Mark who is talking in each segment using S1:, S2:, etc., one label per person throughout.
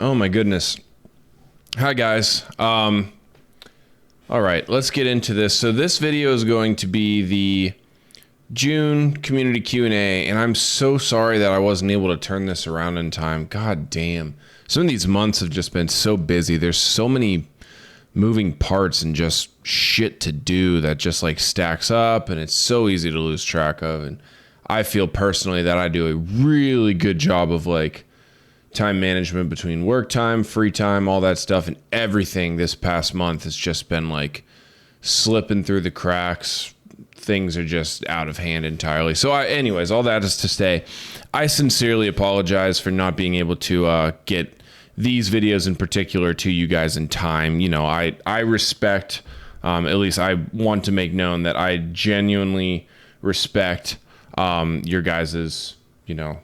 S1: Oh my goodness. Hi guys. All right, let's get into this. So this video is going to be the June community Q&A, and I'm so sorry that I wasn't able to turn this around in time. God damn. Some of these months have just been so busy. There's so many moving parts and just shit to do that just like stacks up, and it's so easy to lose track of. And I feel personally that I do a really good job of like time management between work time, free time, all that stuff, and everything this past month has just been like slipping through the cracks. Things are just out of hand entirely. So anyways, all that is to say, I sincerely apologize for not being able to get these videos in particular to you guys in time. You know, I respect, at least I want to make known that I genuinely respect your guys's, you know,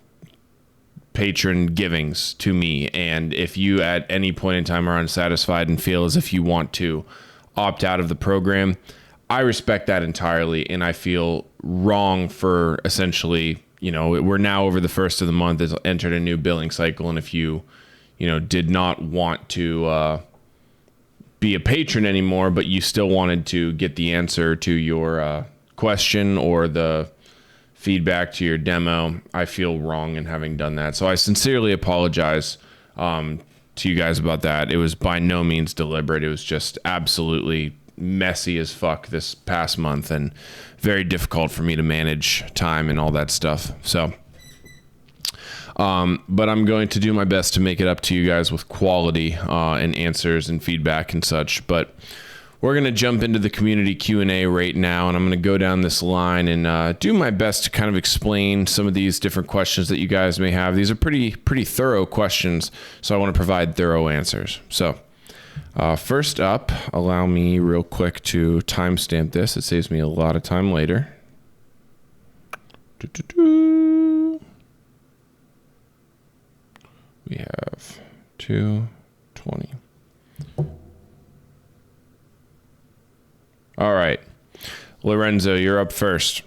S1: patron givings to me. And if you at any point in time are unsatisfied and feel as if you want to opt out of the program, I respect that entirely. And I feel wrong for essentially, you know, we're now over the first of the month, has entered a new billing cycle. And if you know, did not want to be a patron anymore, but you still wanted to get the answer to your question or the feedback to your demo, I feel wrong in having done that. So I sincerely apologize to you guys about that. It was by no means deliberate. It was just absolutely messy as fuck this past month and very difficult for me to manage time and all that stuff. So, but I'm going to do my best to make it up to you guys with quality and answers and feedback and such. But we're going to jump into the community Q&A right now, and I'm going to go down this line and do my best to kind of explain some of these different questions that you guys may have. These are pretty thorough questions, so I want to provide thorough answers. So first up, allow me real quick to timestamp this. It saves me a lot of time later. We have 2:20. All right, Lorenzo, you're up first.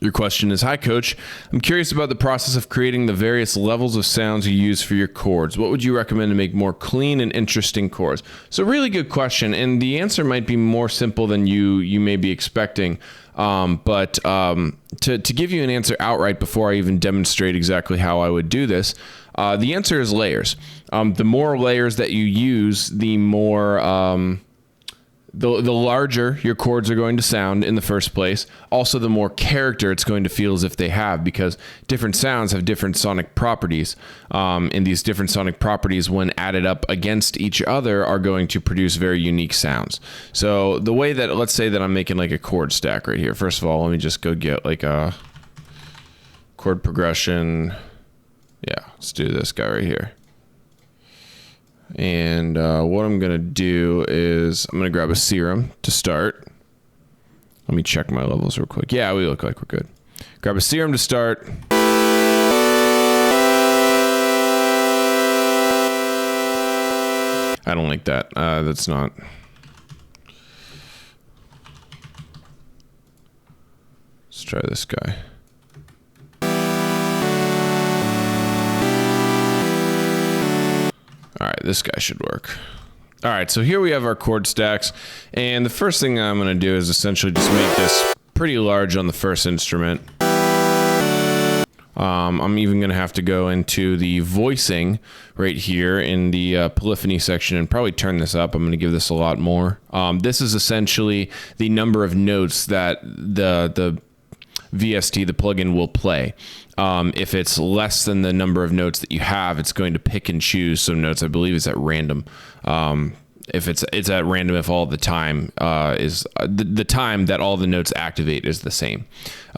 S1: Your question is, hi coach, I'm curious about the process of creating the various levels of sounds you use for your chords. What would you recommend to make more clean and interesting chords? So really good question, and the answer might be more simple than you may be expecting. But to give you an answer outright before I even demonstrate exactly how I would do this, the answer is layers. The more layers that you use, the more the larger your chords are going to sound in the first place. Also, the more character it's going to feel as if they have, because different sounds have different sonic properties. And these different sonic properties, when added up against each other, are going to produce very unique sounds. So the way that, let's say that I'm making like a chord stack right here. First of all, let me just go get like a chord progression. Yeah, let's do this guy right here. And what I'm going to do is I'm going to grab a serum to start. Let me check my levels real quick. Yeah, we look like we're good. Grab a serum to start. I don't like that. That's not. Let's try this guy. All right, this guy should work. All right, so here we have our chord stacks, and the first thing I'm going to do is essentially just make this pretty large on the first instrument. I'm even going to have to go into the voicing right here in the polyphony section and probably turn this up. I'm going to give this a lot more. This is essentially the number of notes that the VST, the plugin, will play. If it's less than the number of notes that you have, it's going to pick and choose some notes. I believe it's at random. If it's at random, if all the time is the time that all the notes activate is the same.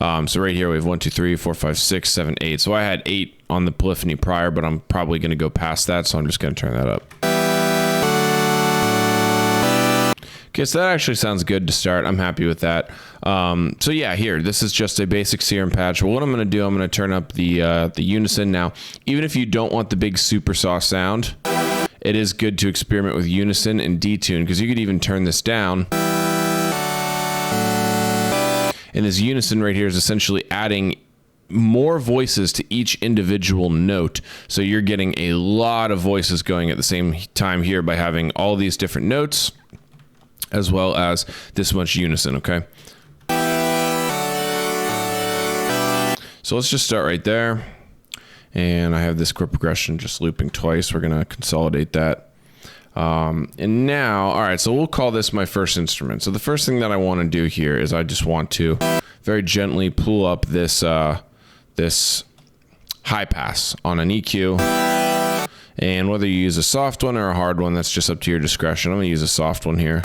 S1: So right here we have 1, 2, 3, 4, 5, 6, 7, 8. So I had 8 on the polyphony prior, but I'm probably going to go past that, so I'm just going to turn that up. Okay, so that actually sounds good to start. I'm happy with that. So yeah, here, this is just a basic serum patch. Well, what I'm going to do, I'm going to turn up the unison. Now, even if you don't want the big super saw sound, it is good to experiment with unison and detune, because you could even turn this down. And this unison right here is essentially adding more voices to each individual note. So you're getting a lot of voices going at the same time here by having all these different notes as well as this much unison, okay? So let's just start right there. And I have this chord progression just looping twice. We're gonna consolidate that. And now, all right, so we'll call this my first instrument. So the first thing that I want to do here is I just want to very gently pull up this this high pass on an EQ. And whether you use a soft one or a hard one, that's just up to your discretion. I'm gonna use a soft one here.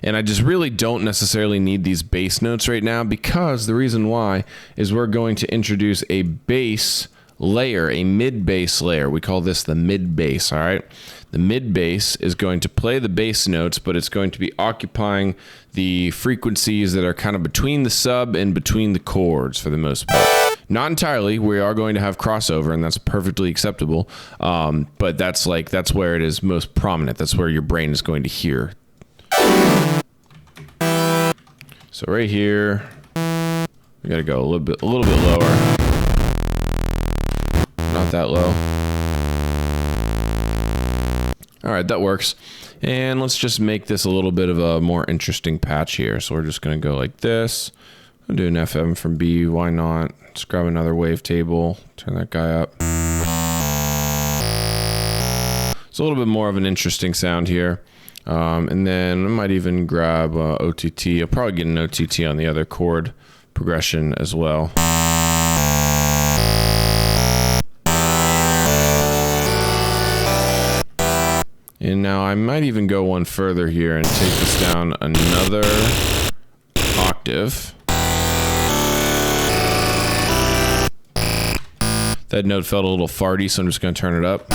S1: And I just really don't necessarily need these bass notes right now, because the reason why is we're going to introduce a bass layer, a mid bass layer. We call this the mid bass, all right? The mid bass is going to play the bass notes, but it's going to be occupying the frequencies that are kind of between the sub and between the chords for the most part. Not entirely. We are going to have crossover, and that's perfectly acceptable. But that's where it is most prominent. That's where your brain is going to hear. So right here, we gotta go a little bit lower. Not that low. All right, that works. And let's just make this a little bit of a more interesting patch here. So we're just gonna go like this. I'll do an FM from B, why not? Let's grab another wavetable, turn that guy up. It's a little bit more of an interesting sound here. And then I might even grab OTT. I'll probably get an OTT on the other chord progression as well. And now I might even go one further here and take this down another octave. That note felt a little farty, so I'm just going to turn it up.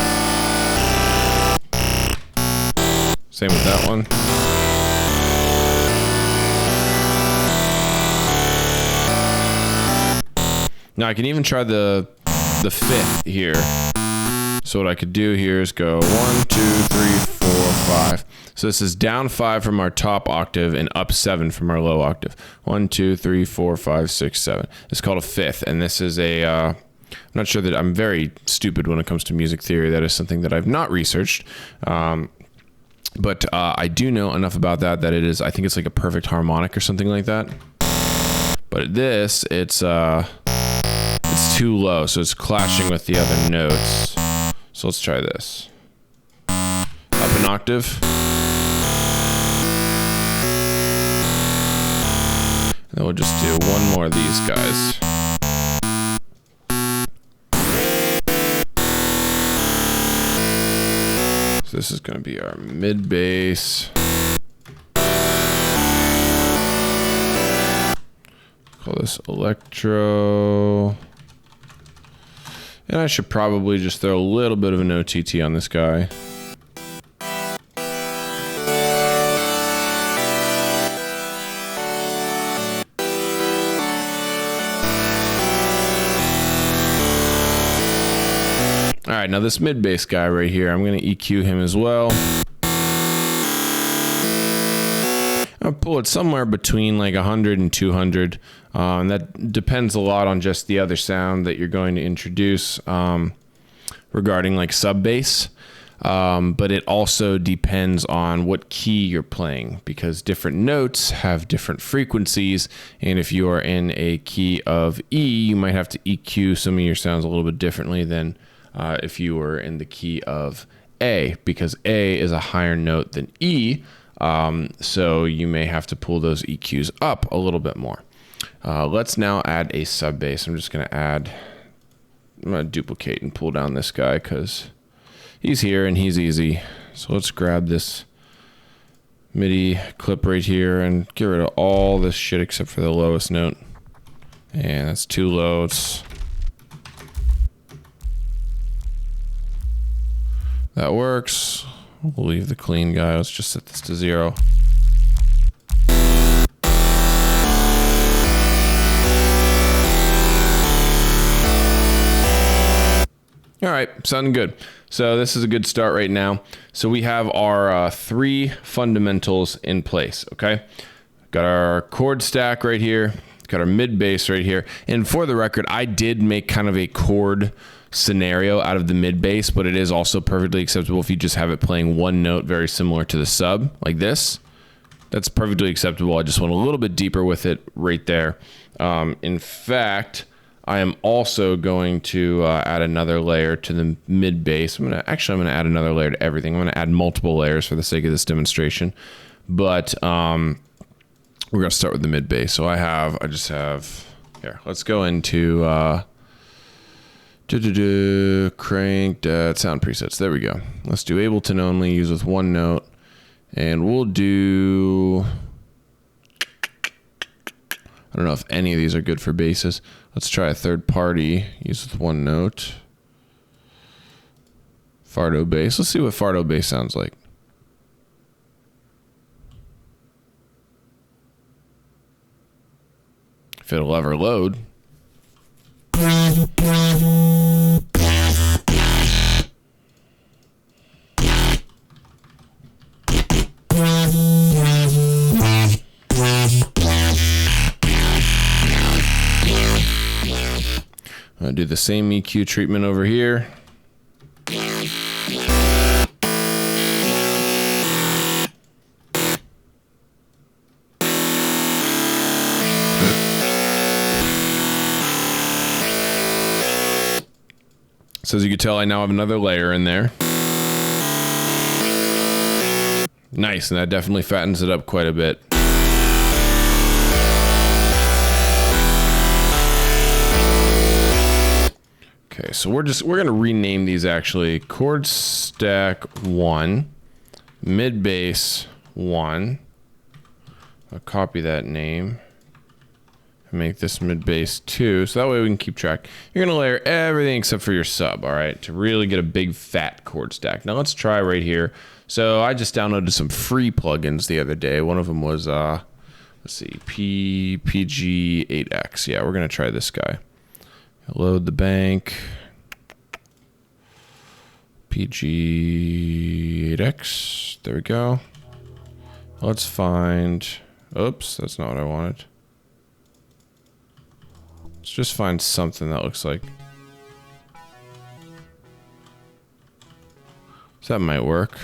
S1: Same with that one. Now I can even try the fifth here. So what I could do here is go 1, 2, 3, 4, 5. So this is down 5 from our top octave and up 7 from our low octave. 1, 2, 3, 4, 5, 6, 7. It's called a fifth, and this is a I'm not sure that I'm very stupid when it comes to music theory. That is something that I've not researched. But I do know enough about that it is, I think it's like a perfect harmonic or something like that. But this, it's too low, so it's clashing with the other notes. So let's try this. Up an octave. And then we'll just do one more of these guys. So this is going to be our mid bass. Call this electro. And I should probably just throw a little bit of an OTT on this guy. All right, now this mid bass guy right here, I'm going to EQ him as well. I'll pull it somewhere between like 100 and 200. And that depends a lot on just the other sound that you're going to introduce regarding like sub bass. But it also depends on what key you're playing, because different notes have different frequencies. And if you are in a key of E, you might have to EQ some of your sounds a little bit differently than if you were in the key of A, because A is a higher note than E. So you may have to pull those EQs up a little bit more. Let's now add a sub bass. I'm going to duplicate and pull down this guy because he's here and he's easy. So let's grab this MIDI clip right here and get rid of all this shit except for the lowest note. And that's too low. That works. We'll leave the clean guy. Let's just set this to 0. All right, sounding good. So this is a good start right now. So we have our 3 fundamentals in place, okay? Got our chord stack right here. Got our mid bass right here. And for the record, I did make kind of a chord scenario out of the mid bass, but it is also perfectly acceptable if you just have it playing one note very similar to the sub, like this. That's perfectly acceptable. I just went a little bit deeper with it right there. In fact, I am also going to add another layer to the mid bass. I'm gonna add another layer to everything. I'm gonna add multiple layers for the sake of this demonstration, but we're gonna start with the mid bass. So I just have here. Let's go into crank sound presets. There we go. Let's do Ableton only. Use with one note, and we'll do. I don't know if any of these are good for basses. Let's try a third party. Use with one note. Fardo bass. Let's see what Fardo bass sounds like. If it'll ever load. I'll do the same EQ treatment over here. So as you can tell, I now have another layer in there. Nice, and that definitely fattens it up quite a bit. Okay, so we're gonna rename these actually. Chord stack 1, mid bass 1. I'll copy that name and make this mid bass 2, so that way we can keep track. You're gonna layer everything except for your sub, all right, to really get a big fat chord stack. Now let's try right here. So I just downloaded some free plugins the other day. One of them was let's see, PG8X. Yeah, we're gonna try this guy. Load the bank. PG8X. There we go. Let's find. Oops, that's not what I wanted. Let's just find something that looks like. So that might work.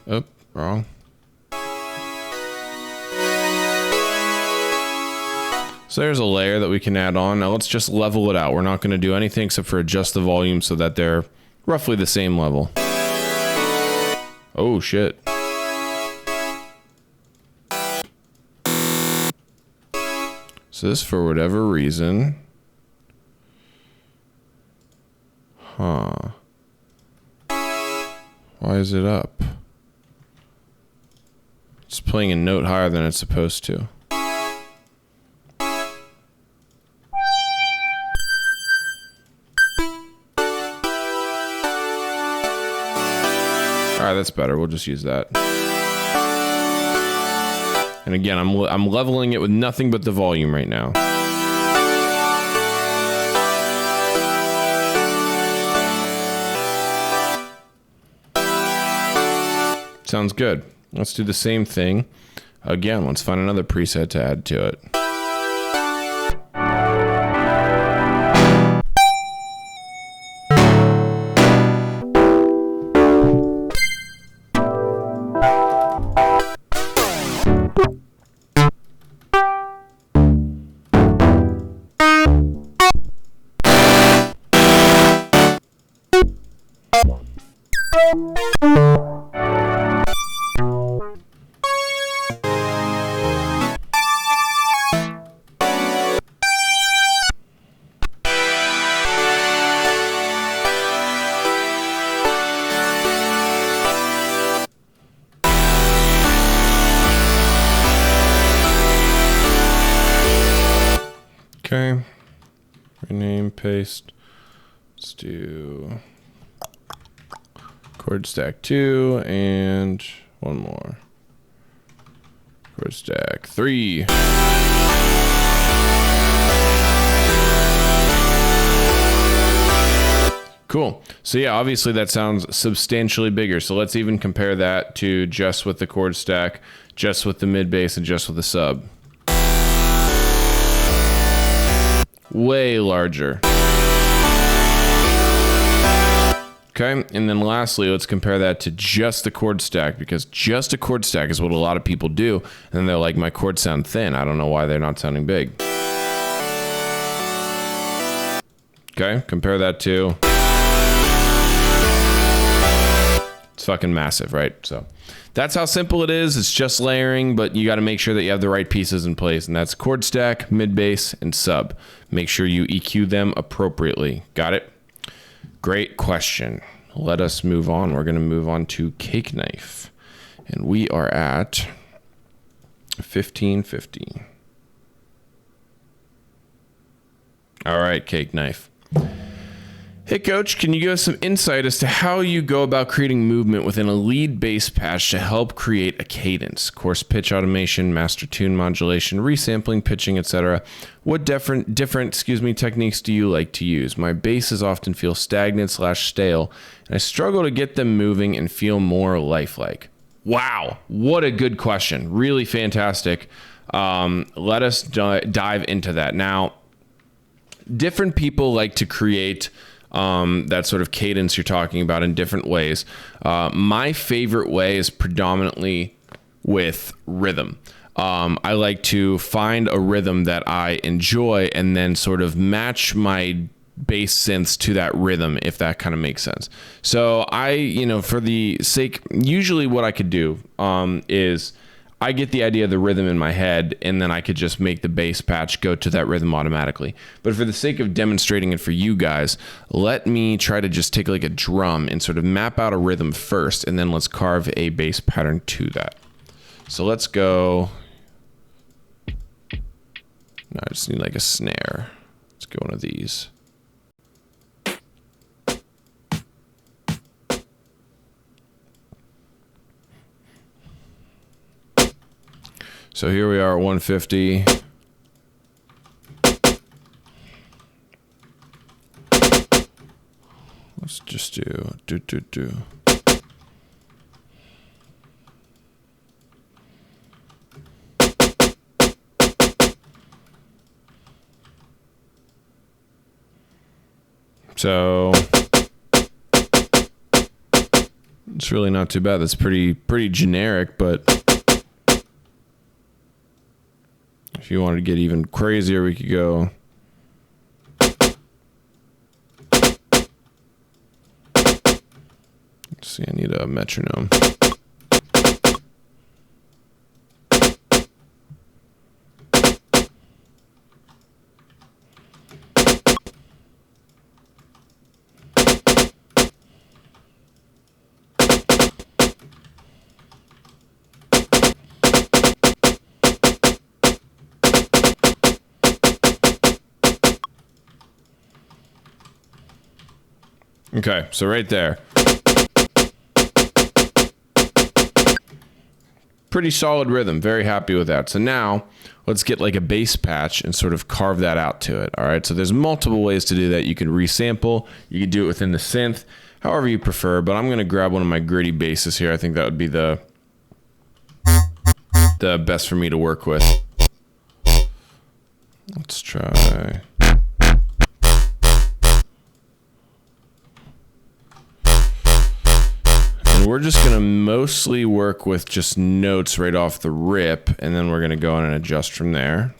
S1: Oh, wrong. So there's a layer that we can add on. Now let's just level it out. We're not going to do anything except for adjust the volume so that they're roughly the same level. Oh shit. So this, for whatever reason. Huh. Why is it up? It's playing a note higher than it's supposed to. All right, that's better. We'll just use that. And again, I'm leveling it with nothing but the volume right now. Sounds good. Let's do the same thing. Again, let's find another preset to add to it. Okay, rename, paste. Let's do chord stack 2 and one more. Chord stack 3. Cool. So yeah, obviously that sounds substantially bigger. So let's even compare that to just with the chord stack, just with the mid bass, and just with the sub. Way larger. Okay, and then lastly, let's compare that to just the chord stack, because just a chord stack is what a lot of people do, and then they're like, my chords sound thin. I don't know why they're not sounding big. Okay, compare that to... It's fucking massive, right? So that's how simple it is. It's just layering, but you got to make sure that you have the right pieces in place, and that's chord stack, mid bass, and sub. Make sure you EQ them appropriately. Got it? Great question. Let us move on. We're going to move on to Cakeknife, and we are at 1550. All right, Cakeknife. Hey coach, can you give us some insight as to how you go about creating movement within a lead bass patch to help create a cadence? Coarse pitch automation, master tune modulation, resampling, pitching, etc. What different techniques do you like to use? My basses often feel stagnant / stale, and I struggle to get them moving and feel more lifelike. Wow, what a good question. Really fantastic. Let us dive into that. Now, different people like to create that sort of cadence you're talking about in different ways. My favorite way is predominantly with rhythm. I like to find a rhythm that I enjoy and then sort of match my bass synths to that rhythm, if that kind of makes sense. So for the sake, usually what I could do is I get the idea of the rhythm in my head, and then I could just make the bass patch go to that rhythm automatically. But for the sake of demonstrating it for you guys, let me try to just take like a drum and sort of map out a rhythm first, and then let's carve a bass pattern to that. So let's go. No, I just need like a snare. Let's go one of these. So here we are at 150. Let's just do. So it's really not too bad. That's pretty generic, but if you wanted to get even crazier, we could go. Let's see, I need a metronome. Okay, so right there. Pretty solid rhythm, very happy with that. So now let's get like a bass patch and sort of carve that out to it. All right, so there's multiple ways to do that. You can resample, you can do it within the synth, however you prefer, but I'm gonna grab one of my gritty basses here. I think that would be the best for me to work with. Let's try. We're just going to mostly work with just notes right off the rip, and then we're going to go in and adjust from there.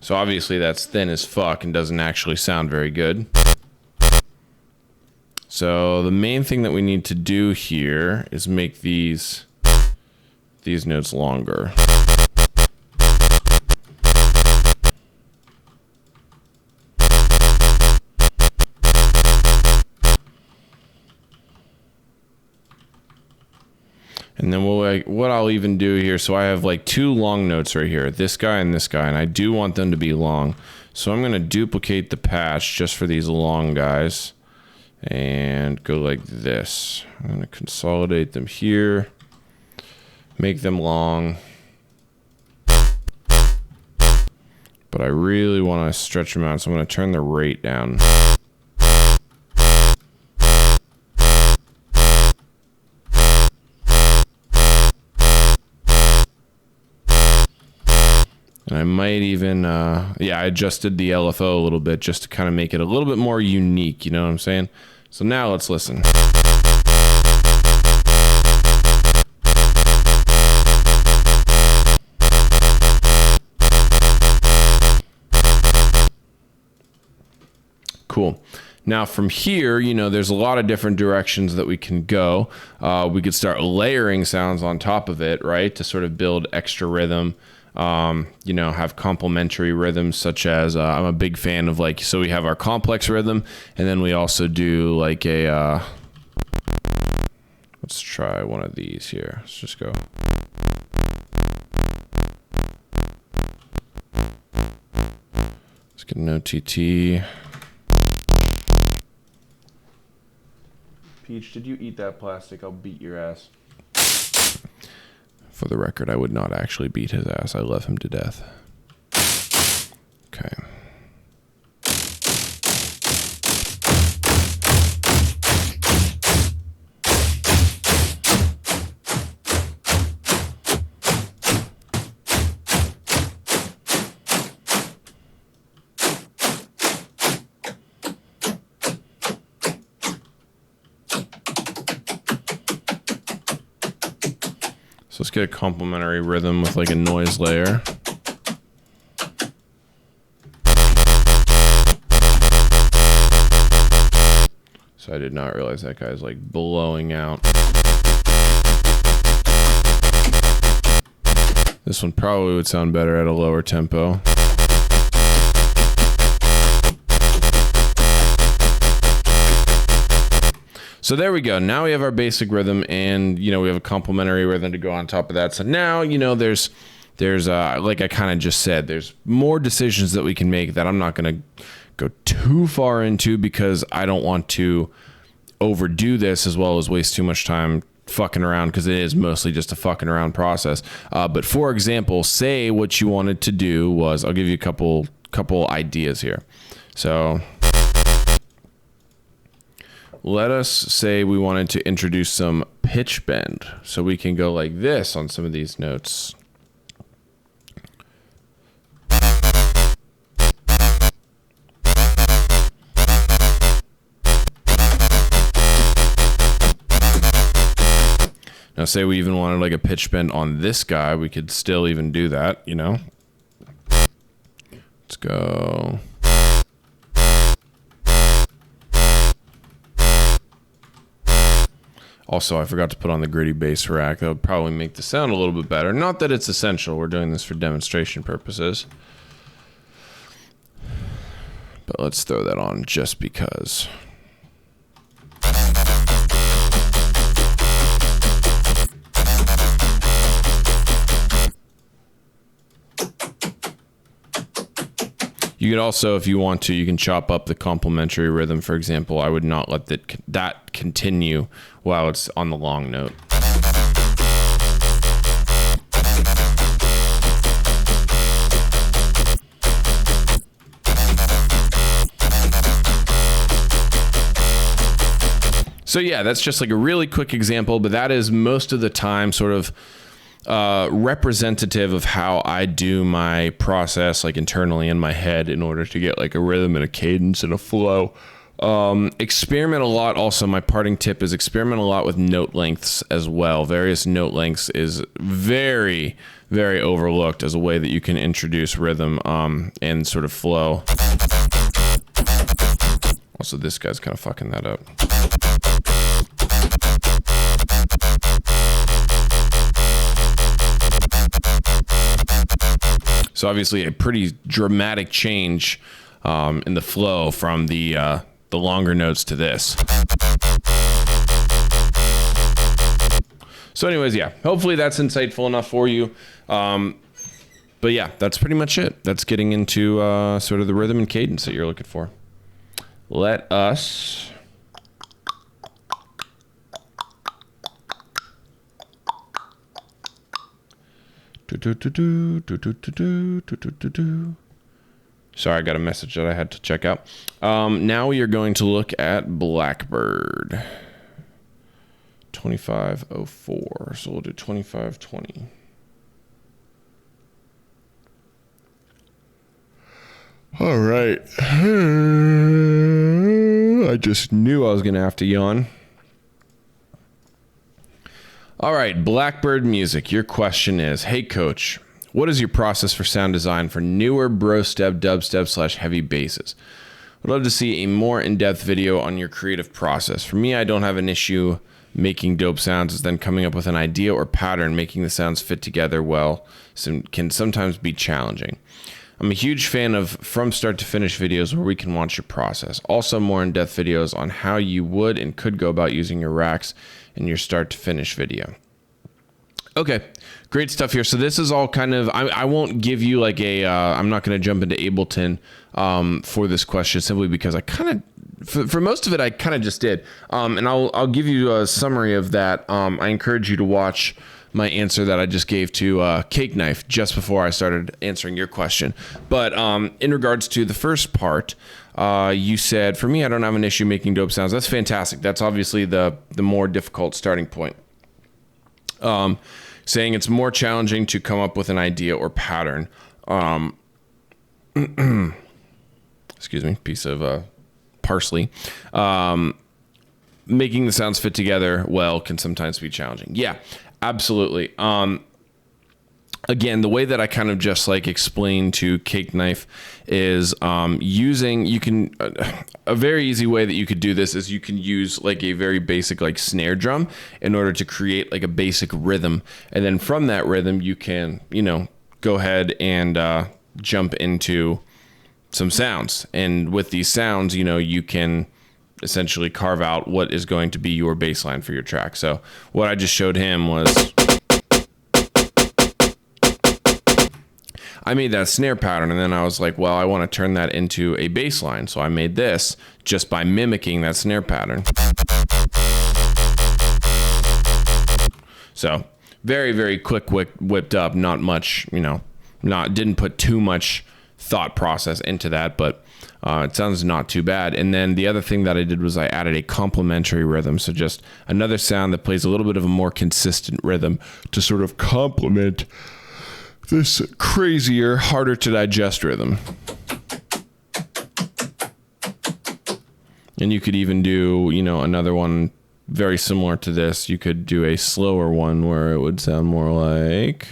S1: So obviously that's thin as fuck and doesn't actually sound very good. So the main thing that we need to do here is make these notes longer. And then what I'll even do here, so I have like two long notes right here, this guy, and I do want them to be long. So I'm going to duplicate the patch just for these long guys and go like this. I'm going to consolidate them here, make them long. but I really want to stretch them out, so I'm going to turn the rate down. And I might even, yeah, I adjusted the LFO a little bit just to kind of make it a little bit more unique, you know what I'm saying? So now let's listen. Cool. Now from here, you know, there's a lot of different directions that we can go. We could start layering sounds on top of it, right? To sort of build extra rhythm. You know, have complementary rhythms such as, I'm a big fan of like, so we have our complex rhythm, and then we also do like a, let's try one of these here. Let's just go. Let's get an OTT. Peach, did you eat that plastic? I'll beat your ass. For the record, I would not actually beat his ass. I love him to death. Okay. So let's get a complementary rhythm with like a noise layer. So I did not realize that guy's like blowing out. This one probably would sound better at a lower tempo. So there we go. Now we have our basic rhythm, and you know, we have a complementary rhythm to go on top of that. So now, you know, there's like I kind of just said, there's more decisions that we can make that I'm not going to go too far into because I don't want to overdo this as well as waste too much time fucking around, because it is mostly just a fucking around process. But for example, say what you wanted to do was, I'll give you a couple ideas here. So let us say we wanted to introduce some pitch bend. So we can go like this on some of these notes. Now say we even wanted like a pitch bend on this guy, we could still even do that, you know? Let's go. Also, I forgot to put on the gritty bass rack. That would probably make the sound a little bit better. Not that it's essential. We're doing this for demonstration purposes. But let's throw that on just because. You could also, if you want to, you can chop up the complementary rhythm. For example, I would not let that continue while it's on the long note. So yeah, that's just like a really quick example, but that is most of the time sort of representative of how I do my process, like internally in my head, in order to get like a rhythm and a cadence and a flow. Experiment a lot. Also, my parting tip is experiment a lot with note lengths as well. Various note lengths is very, very overlooked as a way that you can introduce rhythm and sort of flow. Also, this guy's kind of fucking that up. So obviously a pretty dramatic change in the flow from the longer notes to this. So anyways, yeah, hopefully that's insightful enough for you. But yeah, that's pretty much it. That's getting into sort of the rhythm and cadence that you're looking for. Let us... Sorry, I got a message that I had to check out. Now we are going to look at Blackbird. 2504. So we'll do 2520. All right. I just knew I was going to have to yawn. All right, Blackbird Music. Your question is, hey, coach, what is your process for sound design for newer bro step, dubstep / heavy basses? Would love to see a more in-depth video on your creative process. For me, I don't have an issue making dope sounds, as then coming up with an idea or pattern, making the sounds fit together well, can sometimes be challenging. I'm a huge fan of from start to finish videos where we can watch your process. Also more in-depth videos on how you would and could go about using your racks in your start to finish video. Okay, great stuff here. So this is all kind of, I won't give you like a, I'm not going to jump into Ableton for this question, simply because I kind of, for most of it, I kind of just did. And I'll give you a summary of that. I encourage you to watch my answer that I just gave to Cakeknife just before I started answering your question. But in regards to the first part, you said, for me, I don't have an issue making dope sounds. That's fantastic. That's obviously the more difficult starting point. Saying it's more challenging to come up with an idea or pattern. Excuse me, piece of parsley. Making the sounds fit together well can sometimes be challenging. Yeah, absolutely. Again, the way that I kind of just like explained to Cakeknife is using, a very easy way that you could do this is you can use like a very basic like snare drum in order to create like a basic rhythm. And then from that rhythm, you can, go ahead and jump into some sounds. And with these sounds, you can essentially carve out what is going to be your bass line for your track. So what I just showed him was, I made that snare pattern, and then I was like, well, I want to turn that into a bass line. So I made this just by mimicking that snare pattern. So very, very quick whipped up, not much, didn't put too much thought process into that, but it sounds not too bad. And then the other thing that I did was I added a complementary rhythm. So just another sound that plays a little bit of a more consistent rhythm to sort of complement this crazier, harder to digest rhythm. And you could even do, another one very similar to this. You could do a slower one where it would sound more like...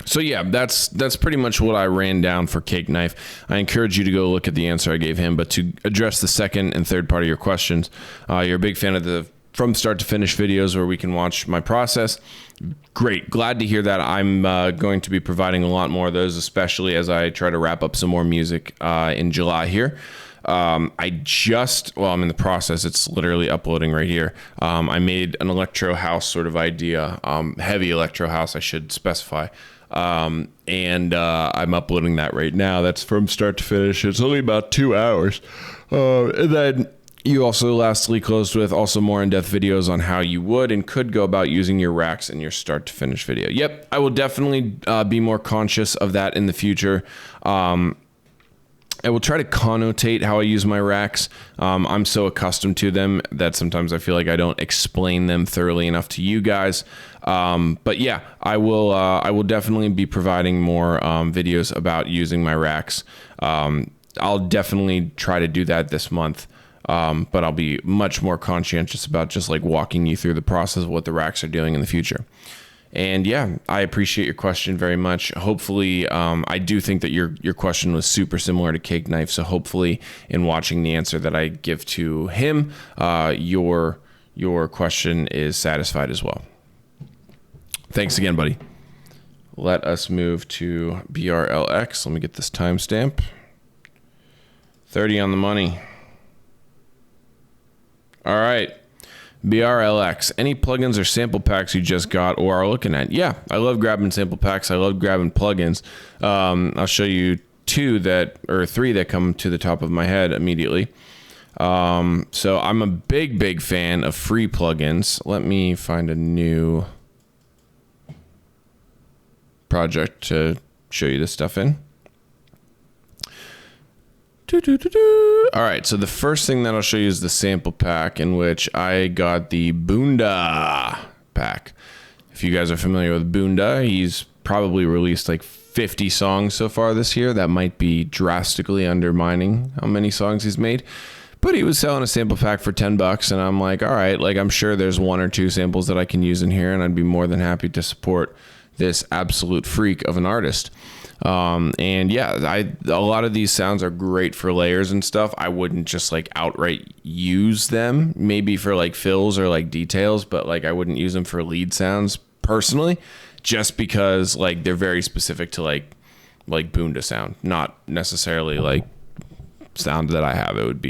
S1: So yeah, that's pretty much what I ran down for Cakeknife. I encourage you to go look at the answer I gave him. But to address the second and third part of your questions, you're a big fan of the from start to finish videos where we can watch my process. Great, glad to hear that. I'm going to be providing a lot more of those, especially as I try to wrap up some more music in July here. I'm in the process. It's literally uploading right here. I made an electro house sort of idea, heavy electro house, I should specify. And I'm uploading that right now. That's from start to finish. It's only about 2 hours. And then you also lastly closed with also more in-depth videos on how you would and could go about using your racks in your start to finish video. Yep, I will definitely be more conscious of that in the future. I will try to connotate how I use my racks. I'm so accustomed to them that sometimes I feel like I don't explain them thoroughly enough to you guys. But yeah, I will definitely be providing more videos about using my racks. I'll definitely try to do that this month. But I'll be much more conscientious about just like walking you through the process of what the racks are doing in the future. And yeah, I appreciate your question very much. Hopefully, I do think that your question was super similar to Cakeknife. So hopefully in watching the answer that I give to him, your question is satisfied as well. Thanks again, buddy. Let us move to Brlx. Let me get this timestamp. 30 on the money. All right. Brlx. Any plugins or sample packs you just got or are looking at? Yeah, I love grabbing sample packs. I love grabbing plugins. I'll show you three that come to the top of my head immediately. So I'm a big fan of free plugins. Let me find a new project to show you this stuff in. All right, so the first thing that I'll show you is the sample pack, in which I got the Boonda pack. If you guys are familiar with Boonda, he's probably released like 50 songs so far this year. That might be drastically undermining how many songs he's made. But he was selling a sample pack for $10, and I'm like, all right, like I'm sure there's one or two samples that I can use in here, and I'd be more than happy to support this absolute freak of an artist. And yeah, a lot of these sounds are great for layers and stuff. I wouldn't just like outright use them, maybe for like fills or like details, but like I wouldn't use them for lead sounds personally, just because like they're very specific to like Boonda sound, not necessarily like sound that I have. It would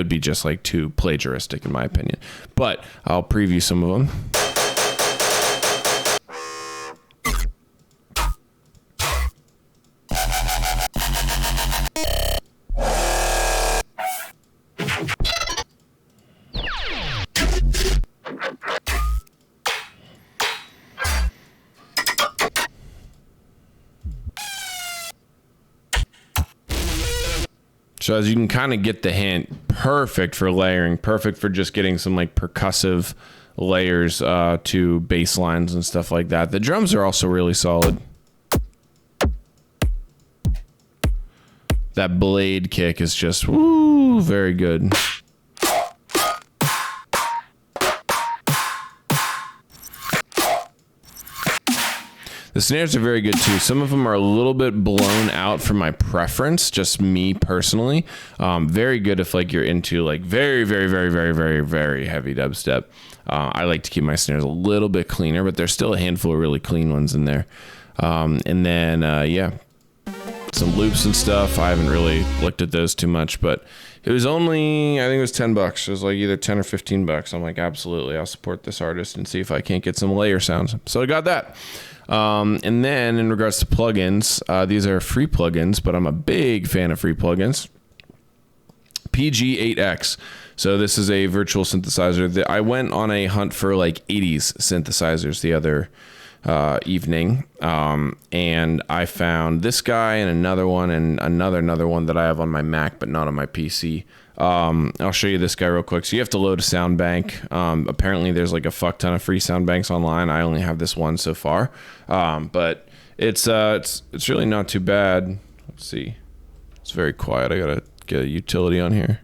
S1: be just like too plagiaristic in my opinion, but I'll preview some of them. So as you can kind of get the hint, perfect for layering, perfect for just getting some like percussive layers to bass lines and stuff like that. The drums are also really solid. That blade kick is just, woo, very good. The snares are very good too. Some of them are a little bit blown out for my preference, just me personally. Very good if like you're into like very heavy dubstep. I like to keep my snares a little bit cleaner, but there's still a handful of really clean ones in there. And then yeah, some loops and stuff. I haven't really looked at those too much, but it was only, I think it was $10. It was like either 10 or $15. I'm like, absolutely, I'll support this artist and see if I can't get some layer sounds. So I got that. And then in regards to plugins, these are free plugins, but I'm a big fan of free plugins. PG8X. So this is a virtual synthesizer. I went on a hunt for like 80s synthesizers the other evening, and I found this guy and another one and another one that I have on my Mac but not on my PC. I'll show you this guy real quick. So you have to load a sound bank. Apparently there's like a fuck ton of free sound banks online. I only have this one so far, but it's really not too bad. Let's see. It's very quiet. I gotta get a utility on here.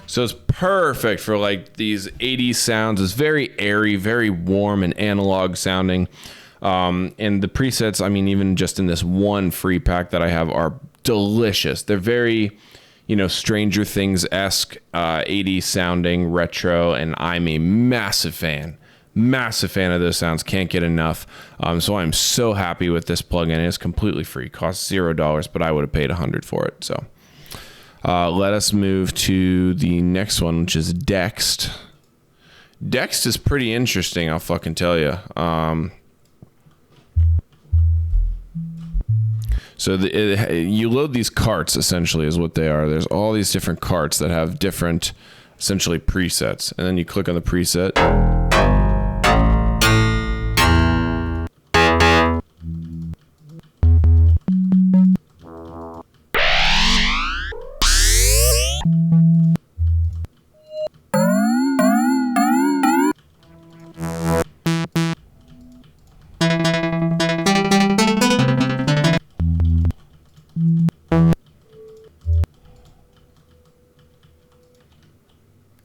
S1: So it's perfect for like these 80s sounds. It's very airy, very warm and analog sounding. And the presets, I mean, even just in this one free pack that I have, are delicious. They're very, Stranger Things-esque, 80s sounding, retro, and I'm a massive fan of those sounds. Can't get enough. So I'm so happy with this plugin. It's completely free. Costs $0, but I would have paid $100 for it. So let us move to the next one, which is Dext. Dext is pretty interesting, I'll fucking tell you. So you load these carts, essentially, is what they are. There's all these different carts that have different, essentially, presets. And then you click on the preset.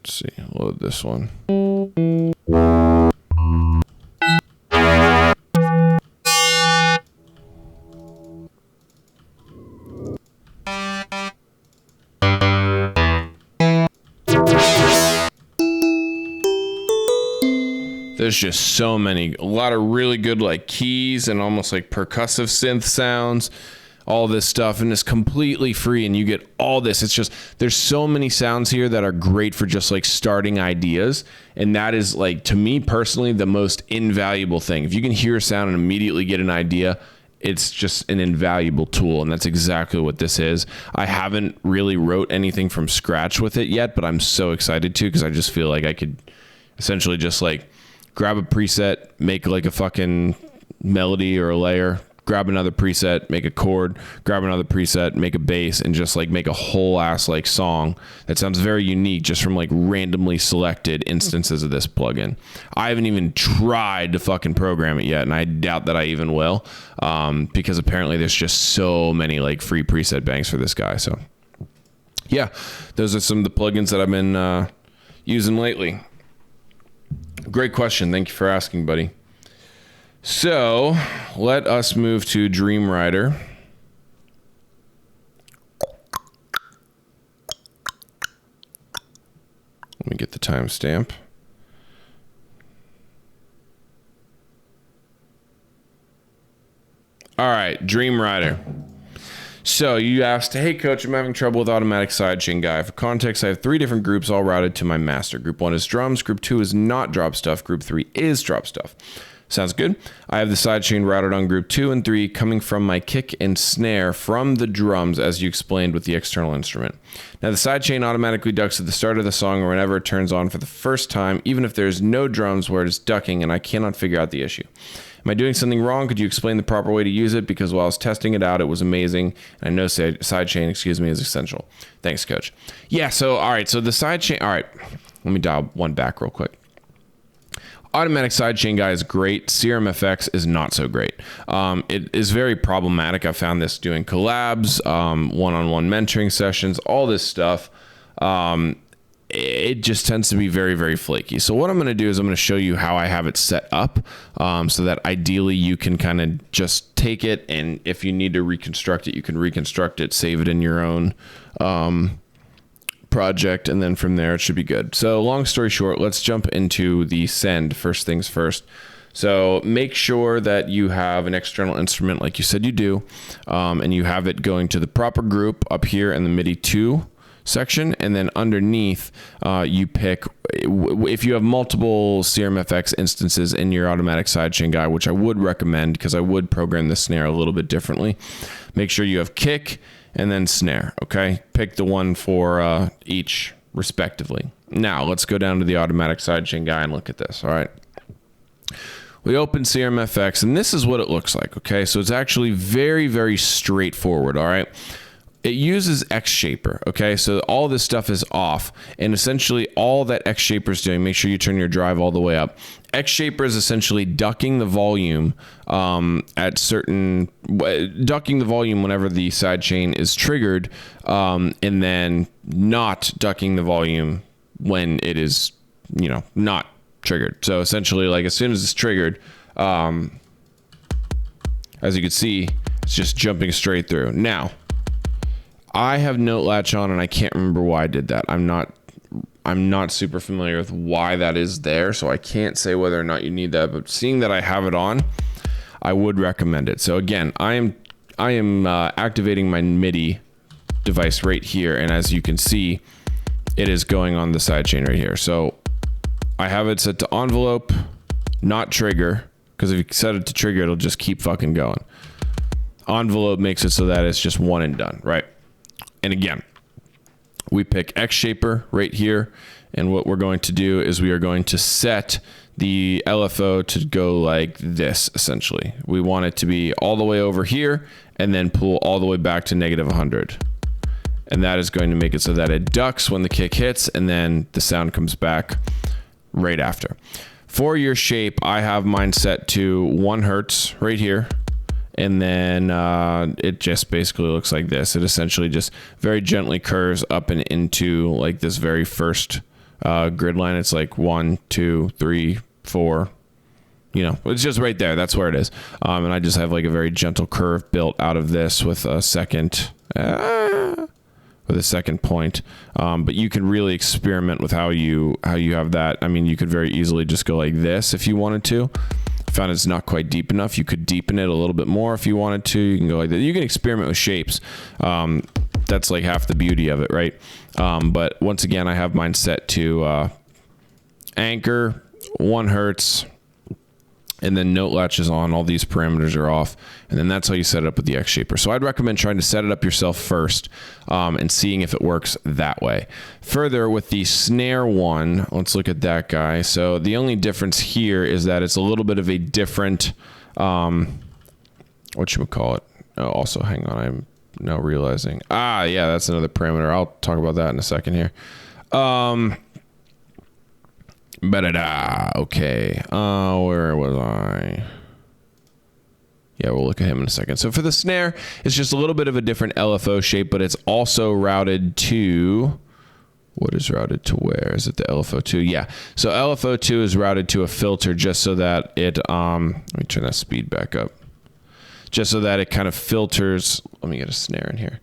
S1: Let's see, load this one. There's just so many, a lot of really good like keys and almost like percussive synth sounds, all this stuff, and it's completely free, and you get all this. It's just, there's so many sounds here that are great for just like starting ideas, and that is like, to me personally, the most invaluable thing. If you can hear a sound and immediately get an idea, it's just an invaluable tool, and that's exactly what this is. I haven't really wrote anything from scratch with it yet, but I'm so excited to, because I just feel like I could essentially just like grab a preset, make like a fucking melody or a layer, grab another preset, make a chord, grab another preset, make a bass, and just like make a whole ass like song that sounds very unique just from like randomly selected instances of this plugin. I haven't even tried to fucking program it yet, and I doubt that I even will, because apparently there's just so many like free preset banks for this guy. So yeah, those are some of the plugins that I've been using lately. Great question. Thank you for asking, buddy. So let us move to Dream Ryder. Let me get the timestamp. All right, Dream Ryder. So you asked, hey coach, I'm having trouble with automatic sidechain guy. For context, I have 3 different groups all routed to my master. Group 1 is drums, group 2 is not drop stuff, group 3 is drop stuff. Sounds good. I have the sidechain routed on group 2 and 3 coming from my kick and snare from the drums, as you explained with the external instrument. Now the sidechain automatically ducks at the start of the song or whenever it turns on for the first time, even if there's no drums where it is ducking, and I cannot figure out the issue. Am I doing something wrong? Could you explain the proper way to use it? Because while I was testing it out, it was amazing. And I know sidechain, is essential. Thanks, coach. Yeah, so, all right. So the sidechain, all right. Let me dial one back real quick. Automatic sidechain guy is great. Serum FX is not so great. It is very problematic. I found this doing collabs, one-on-one mentoring sessions, all this stuff. It just tends to be very, very flaky. So what I'm going to do is I'm going to show you how I have it set up, so that ideally you can kind of just take it, and if you need to reconstruct it, you can reconstruct it, save it in your own project, and then from there it should be good. So long story short, let's jump into the send. First things first. So make sure that you have an external instrument like you said you do, and you have it going to the proper group up here in the MIDI 2 section, and then underneath you pick, if you have multiple Serum FX instances in your automatic sidechain guy, which I would recommend because I would program the snare a little bit differently, make sure you have kick and then snare. Okay, pick the one for each respectively. Now let's go down to the automatic sidechain guy and look at this. All right, we open Serum FX, and this is what it looks like. Okay, so it's actually very, very straightforward. All right, it uses X Shaper. Okay, so all this stuff is off, and essentially all that X Shaper is doing, make sure you turn your drive all the way up. X Shaper is essentially ducking the volume ducking the volume whenever the sidechain is triggered, and then not ducking the volume when it is, not triggered. So essentially, like as soon as it's triggered, as you can see, it's just jumping straight through. Now, I have note latch on, and I can't remember why I did that. I'm not super familiar with why that is there, so I can't say whether or not you need that, but seeing that I have it on, I would recommend it. So again, I am activating my MIDI device right here, and as you can see, it is going on the sidechain right here. So I have it set to envelope, not trigger, because if you set it to trigger, it'll just keep fucking going. Envelope makes it so that it's just one and done, right? And again, we pick X Shaper right here, and what we're going to do is we are going to set the LFO to go like this, essentially. We want it to be all the way over here and then pull all the way back to -100. And that is going to make it so that it ducks when the kick hits, and then the sound comes back right after. For your shape, I have mine set to 1 hertz right here. And then it just basically looks like this. It essentially just very gently curves up and into like this very first grid line. It's like 1, 2, 3, 4. It's just right there. That's where it is. And I just have like a very gentle curve built out of this with a second. with a second point. But you can really experiment with how you have that. I mean, you could very easily just go like this if you wanted to. Found it's not quite deep enough, you could deepen it a little bit more if you wanted to. You can go like that. You can experiment with shapes. That's like half the beauty of it, right? But once again, I have mine set to anchor, 1 hertz, and then note latches on. All these parameters are off, and then that's how you set it up with the X Shaper. So I'd recommend trying to set it up yourself first, and seeing if it works that way. Further, with the snare one, let's look at that guy. So the only difference here is that it's a little bit of a different, whatchamacallit. Oh, also, hang on, I'm now realizing. Yeah, that's another parameter. I'll talk about that in a second here. Okay. Where was I? Yeah, we'll look at him in a second. So for the snare, it's just a little bit of a different LFO shape, but it's also routed to... What is routed to where? Is it the LFO2? Yeah. So LFO2 is routed to a filter just so that it... let me turn that speed back up. Just so that it kind of filters... Let me get a snare in here.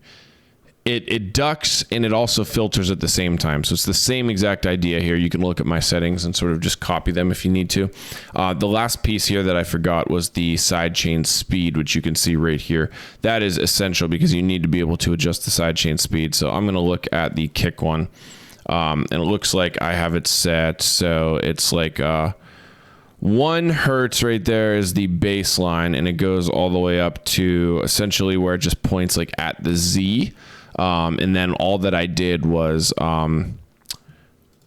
S1: It ducks and it also filters at the same time. So it's the same exact idea here. You can look at my settings and sort of just copy them if you need to. The last piece here that I forgot was the sidechain speed, which you can see right here. That is essential because you need to be able to adjust the sidechain speed. So I'm going to look at the kick one. And it looks like I have it set. So it's like 1 hertz right there is the baseline, and it goes all the way up to essentially where it just points like at the Z. And then all that I did was, what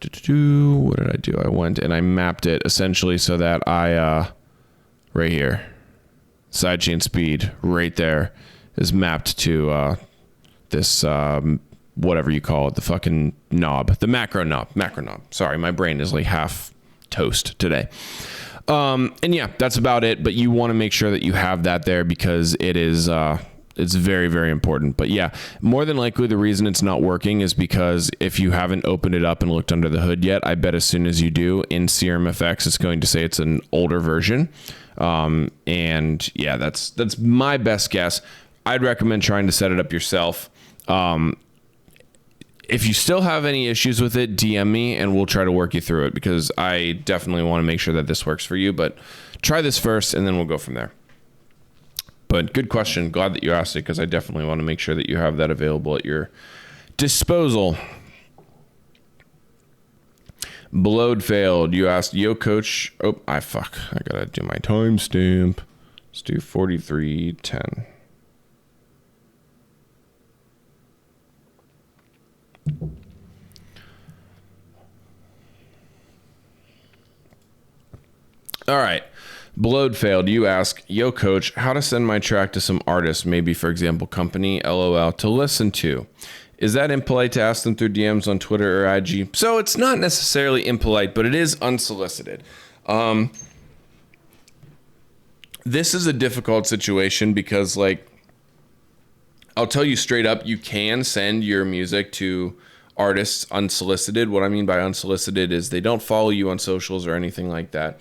S1: did I do? I went and I mapped it essentially so that I, right here, sidechain speed right there is mapped to, this, whatever you call it, the fucking knob, the macro knob. Sorry, my brain is like half toast today. And yeah, that's about it. But you want to make sure that you have that there because it is, it's very, very important. But yeah, more than likely the reason it's not working is because if you haven't opened it up and looked under the hood yet, I bet as soon as you do in CRMFX, it's going to say it's an older version. And yeah, that's my best guess. I'd recommend trying to set it up yourself. If you still have any issues with it, DM me and we'll try to work you through it because I definitely want to make sure that this works for you. But try this first and then we'll go from there. But good question. Glad that you asked it because I definitely want to make sure that you have that available at your disposal. Bloadfailed. You asked, yo, coach. Oh, I got to do my timestamp. Let's do 43:10. All right. Bloadfailed, you ask, yo coach, how to send my track to some artist, maybe for example, company, LOL, to listen to. Is that impolite to ask them through DMs on Twitter or IG? So it's not necessarily impolite, but it is unsolicited. This is a difficult situation because like, I'll tell you straight up, you can send your music to artists unsolicited. What I mean by unsolicited is they don't follow you on socials or anything like that.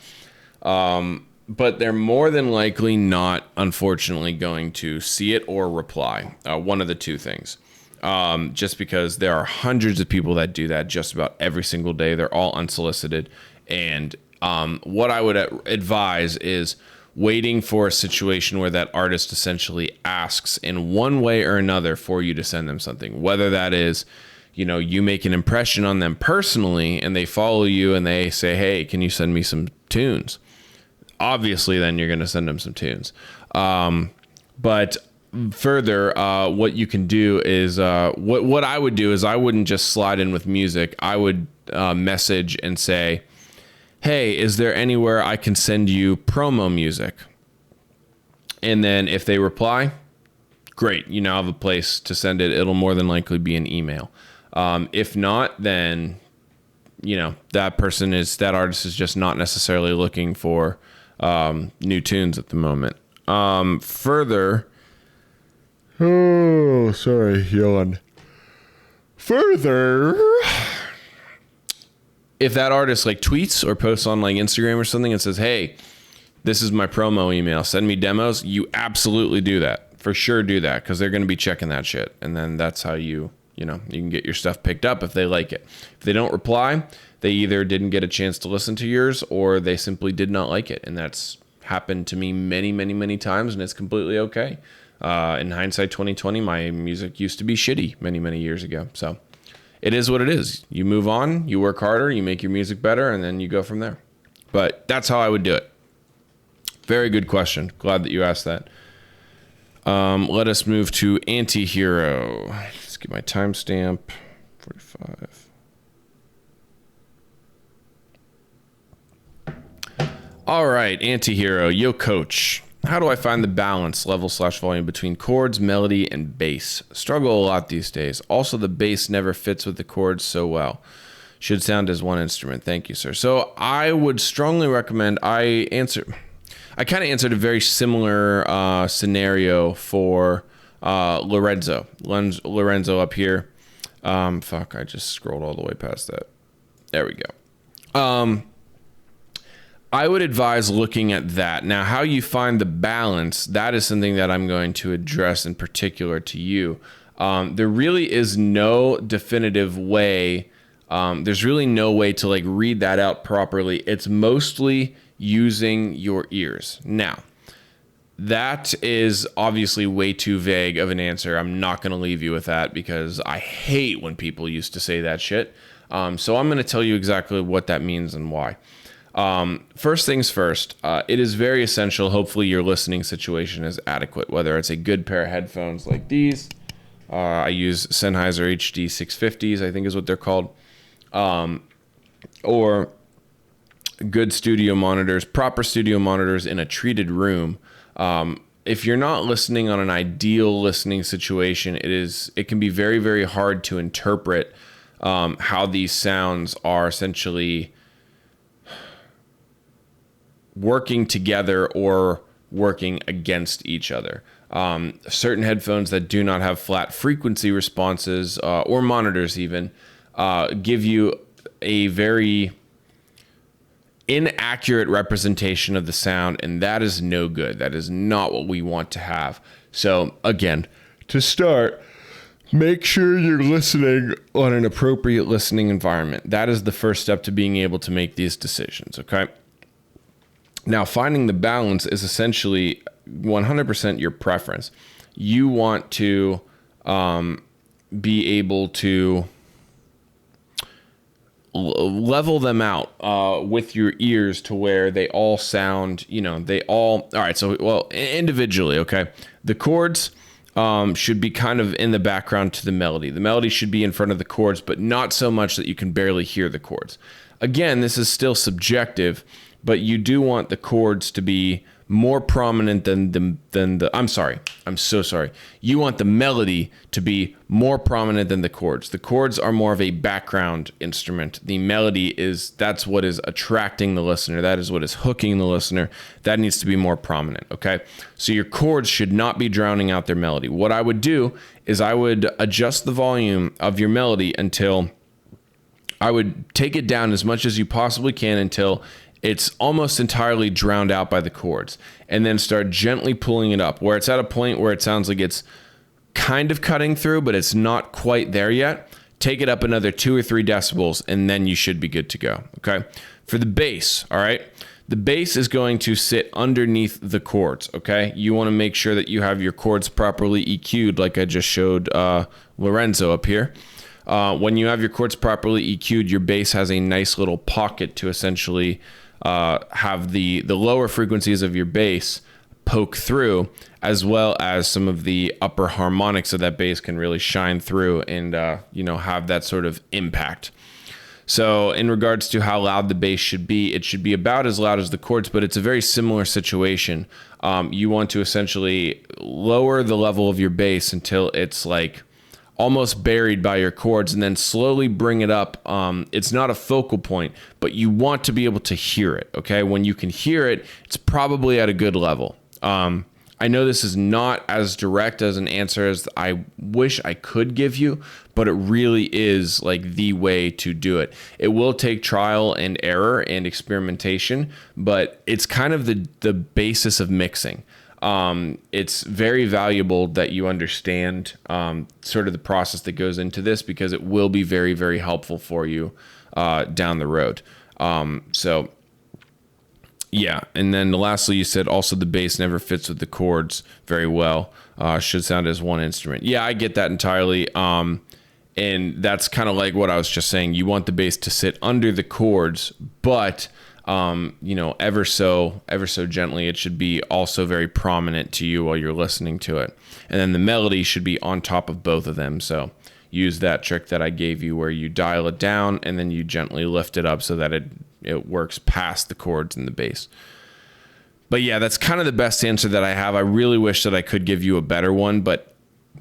S1: But they're more than likely not, unfortunately, going to see it or reply. One of the two things. Just because there are hundreds of people that do that just about every single day. They're all unsolicited. And what I would advise is waiting for a situation where that artist essentially asks in one way or another for you to send them something. Whether that is, you know, you make an impression on them personally and they follow you and they say, hey, can you send me some tunes? Obviously, then you're going to send them some tunes. But further, what you can do is what I would do is I wouldn't just slide in with music. I would message and say, hey, is there anywhere I can send you promo music? And then if they reply, great. You now have a place to send it. It'll more than likely be an email. If not, then, you know, that artist is just not necessarily looking for new tunes at the moment. Further, yawn. Further, if that artist like tweets or posts on like Instagram or something and says, hey, this is my promo email, send me demos, you absolutely do that. For sure do that because they're going to be checking that shit. And then that's how you you can get your stuff picked up if they like it. If they don't reply, they either didn't get a chance to listen to yours or they simply did not like it. And that's happened to me many, many, many times, and it's completely okay. In hindsight 2020, my music used to be shitty many, many years ago. So it is what it is. You move on, you work harder, you make your music better, and then you go from there. But that's how I would do it. Very good question. Glad that you asked that. Let us move to Antihero. Let's get my timestamp. 45. All right, Antihero. Yo, coach. How do I find the balance, level/volume between chords, melody, and bass? Struggle a lot these days. Also, the bass never fits with the chords so well. Should sound as one instrument. Thank you, sir. So I would strongly recommend I kind of answered a very similar scenario for Lorenzo. Lorenzo up here. I just scrolled all the way past that. There we go. I would advise looking at that. Now, how you find the balance, that is something that I'm going to address in particular to you. There really is no definitive way. There's really no way to like read that out properly. It's mostly using your ears. Now, that is obviously way too vague of an answer. I'm not going to leave you with that because I hate when people used to say that shit. So I'm going to tell you exactly what that means and why. First things first, it is very essential. Hopefully your listening situation is adequate, whether it's a good pair of headphones like these. I use Sennheiser HD 650s, I think is what they're called. Or good studio monitors, proper studio monitors in a treated room. If you're not listening on an ideal listening situation, it can be very, very hard to interpret how these sounds are essentially working together or working against each other. Certain headphones that do not have flat frequency responses or monitors even give you a very inaccurate representation of the sound, and that is no good. That is not what we want to have. So again, to start, make sure you're listening on an appropriate listening environment. That is the first step to being able to make these decisions, okay? Now, finding the balance is essentially 100% your preference. You want to be able to level them out with your ears to where they all sound, all right. So, well, individually, okay. The chords should be kind of in the background to the melody. The melody should be in front of the chords, but not so much that you can barely hear the chords. Again, this is still subjective, but you do want the chords to be more prominent than the I'm sorry. I'm so sorry. You want the melody to be more prominent than the chords. The chords are more of a background instrument. The melody that's what is attracting the listener. That is what is hooking the listener. That needs to be more prominent, okay? So your chords should not be drowning out their melody. What I would do is I would adjust the volume of your melody until I would take it down as much as you possibly can until it's almost entirely drowned out by the chords, and then start gently pulling it up where it's at a point where it sounds like it's kind of cutting through, but it's not quite there yet. Take it up another 2 or 3 decibels, and then you should be good to go. Okay. For the bass, all right, the bass is going to sit underneath the chords. Okay. You want to make sure that you have your chords properly EQ'd, like I just showed Lorenzo up here. When you have your chords properly EQ'd, your bass has a nice little pocket to essentially have the lower frequencies of your bass poke through, as well as some of the upper harmonics of that bass can really shine through and have that sort of impact. So in regards to how loud the bass should be, it should be about as loud as the chords, but it's a very similar situation. You want to essentially lower the level of your bass until it's like almost buried by your chords, and then slowly bring it up. It's not a focal point, but you want to be able to hear it, okay? When you can hear it, it's probably at a good level. I know this is not as direct as an answer as I wish I could give you, but it really is like the way to do it. It will take trial and error and experimentation, but it's kind of the basis of mixing. It's very valuable that you understand sort of the process that goes into this, because it will be very, very helpful for you down the road. So yeah. And then lastly, you said also the bass never fits with the chords very well. Should sound as one instrument. Yeah, I get that entirely. And that's kind of like what I was just saying. You want the bass to sit under the chords, but ever so gently. It should be also very prominent to you while you're listening to it. And then the melody should be on top of both of them. So use that trick that I gave you where you dial it down and then you gently lift it up so that it works past the chords and the bass. But yeah, that's kind of the best answer that I have. I really wish that I could give you a better one, but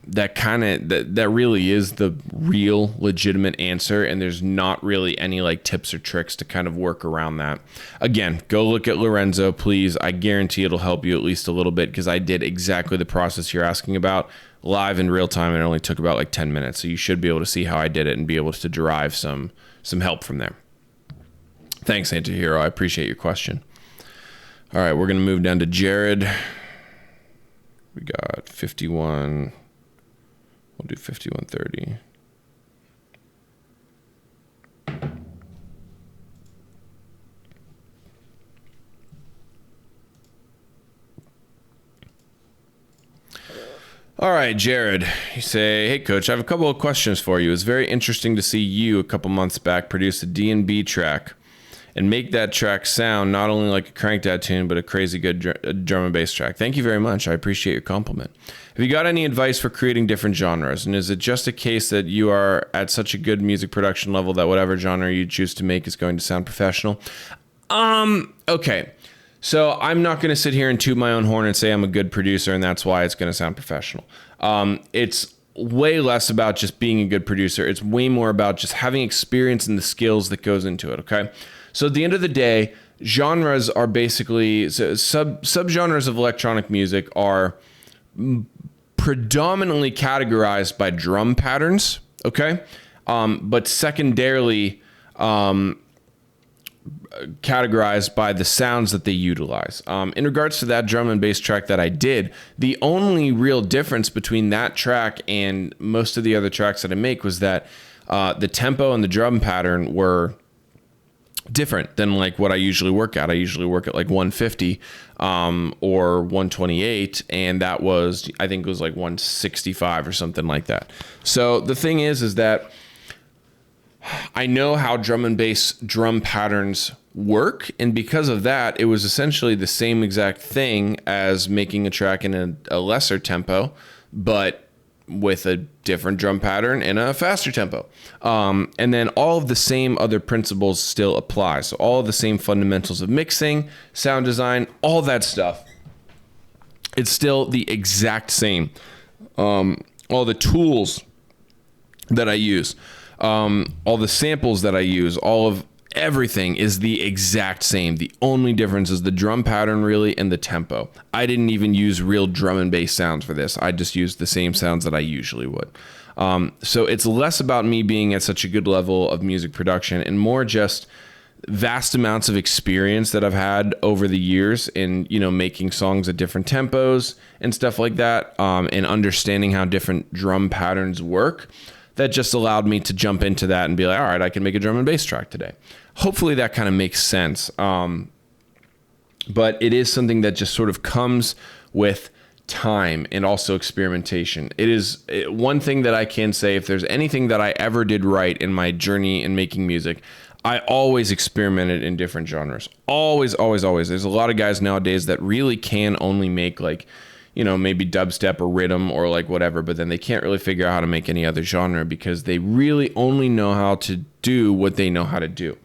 S1: that really is the real legitimate answer, and there's not really any like tips or tricks to kind of work around that. Again, go look at Lorenzo, please. I guarantee it'll help you at least a little bit, because I did exactly the process you're asking about live in real time, and it only took about like 10 minutes. So you should be able to see how I did it and be able to derive some help from there. Thanks, Antihero. I appreciate your question. All right, we're going to move down to Jarrod. We got 51. We'll do 5130. All right, Jarrod, you say, hey, Coach, I have a couple of questions for you. It's very interesting to see you a couple months back produce a D&B track and make that track sound not only like a cranked out tune, but a crazy good drum and bass track. Thank you very much. I appreciate your compliment. Have you got any advice for creating different genres? And is it just a case that you are at such a good music production level that whatever genre you choose to make is going to sound professional? Okay. So I'm not going to sit here and toot my own horn and say I'm a good producer and that's why it's going to sound professional. It's way less about just being a good producer. It's way more about just having experience and the skills that goes into it, okay? So at the end of the day, genres are basically, subgenres of electronic music are predominantly categorized by drum patterns, okay? But secondarily categorized by the sounds that they utilize. In regards to that drum and bass track that I did, the only real difference between that track and most of the other tracks that I make was that the tempo and the drum pattern were different than like what I usually work at. I usually work at like 150 or 128, and that was, I think it was like 165 or something like that. So the thing is that I know how drum and bass drum patterns work, and because of that, it was essentially the same exact thing as making a track in a lesser tempo, but with a different drum pattern and a faster tempo. And then all of the same other principles still apply. So all of the same fundamentals of mixing, sound design, all that stuff. It's still the exact same. All the tools that I use, all the samples that I use, all of everything is the exact same. The only difference is the drum pattern really and the tempo. I didn't even use real drum and bass sounds for this. I just used the same sounds that I usually would. So it's less about me being at such a good level of music production and more just vast amounts of experience that I've had over the years in, making songs at different tempos and stuff like that, and understanding how different drum patterns work. That just allowed me to jump into that and be like, all right, I can make a drum and bass track today. Hopefully that kind of makes sense. But it is something that just sort of comes with time and also experimentation. It is one thing that I can say, if there's anything that I ever did right in my journey in making music, I always experimented in different genres. Always, always, always. There's a lot of guys nowadays that really can only make like, maybe dubstep or rhythm or like whatever, but then they can't really figure out how to make any other genre because they really only know how to do what they know how to do.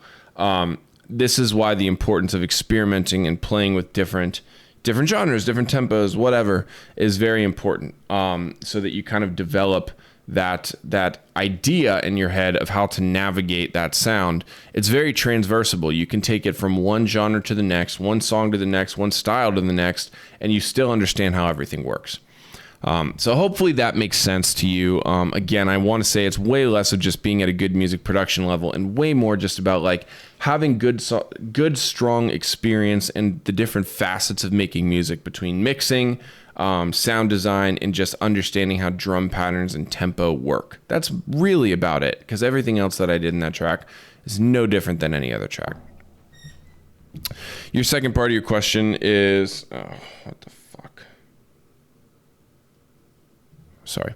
S1: This is why the importance of experimenting and playing with different genres, different tempos, whatever, is very important, so that you kind of develop that idea in your head of how to navigate that sound. It's very transversable. You can take it from one genre to the next, one song to the next, one style to the next, and you still understand how everything works. So hopefully that makes sense to you. Again, I want to say it's way less of just being at a good music production level and way more just about like having good, strong experience and the different facets of making music between mixing, sound design, and just understanding how drum patterns and tempo work. That's really about it, because everything else that I did in that track is no different than any other track. Your second part of your question is, what the fuck? Sorry.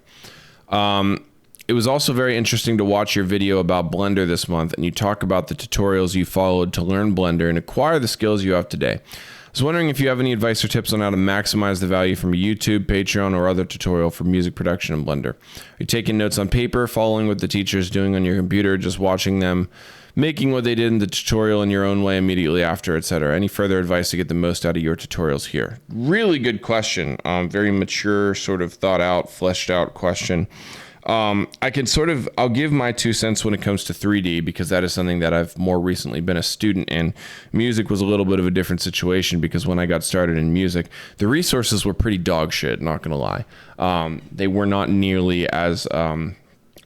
S1: It was also very interesting to watch your video about Blender this month, and you talk about the tutorials you followed to learn Blender and acquire the skills you have today. I was wondering if you have any advice or tips on how to maximize the value from YouTube, Patreon, or other tutorial for music production in Blender. Are you taking notes on paper, following what the teacher is doing on your computer, just watching them, making what they did in the tutorial in your own way immediately after, etc.? Any further advice to get the most out of your tutorials here? Really good question. Very mature, sort of thought out, fleshed out question. I'll give my 2 cents when it comes to 3D, because that is something that I've more recently been a student in. Music was a little bit of a different situation, because when I got started in music, the resources were pretty dog shit, not gonna lie. They were not nearly as